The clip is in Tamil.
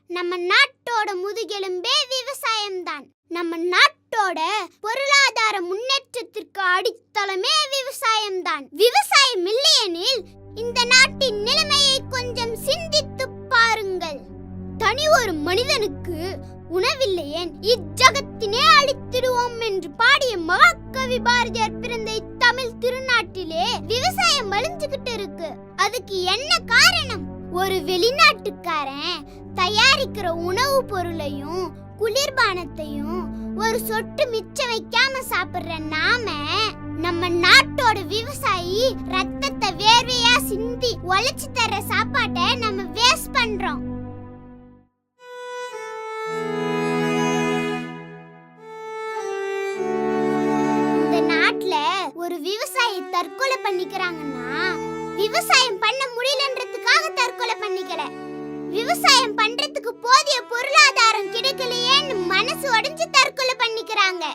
நம்ம நாட்டோட முதுகெலும்பே விவசாயம்தான். நம்ம நாட்டோட பொருளாதார முன்னேற்றத்திற்கு அடித்தளமே விவசாயம்தான். விவசாயம் இல்லையெனில் இந்த நாட்டின் நிலைமையை கொஞ்சம் சிந்தித்து பாருங்கள். தனி ஒரு மனிதனுக்கு உணவில்லையேன் இஜகத்தினே அழித்திடுவோம் என்று பாடிய மகாகவி பாரதியார் பிறந்த இத்தமிழ் திருநாட்டிலே விவசாயம் அழிஞ்சுகிட்டு இருக்கு. அதுக்கு என்ன காரணம்? ஒரு வெளிநாட்டுக்காரன் தயாரிக்கிற உணவு பொருளையும் குளிர்பானத்தையும் ஒரு சொட்டு மிச்சம் வைக்காம சாப்பிடுற நாம நம்ம நாட்டோட விவசாயி ரத்தத்தை வேர்வையா சிந்தி உழைச்சு தர சாப்பாட்டை நம்ம வேஸ்ட் பண்றோம். இந்த நாட்டுல ஒரு விவசாயி தற்கொலை பண்ணிக்கிறாங்கன்னா விவசாயம் பண்ண முடியலன்றதுக்காக தற்கொலை பண்ணிக்கல, விவசாயம் பண்றதுக்கு போதிய பொருளாதாரம் கிடைக்கலையேன்னு மனசு உடைஞ்சு தற்கொலை பண்ணிக்கிறாங்க.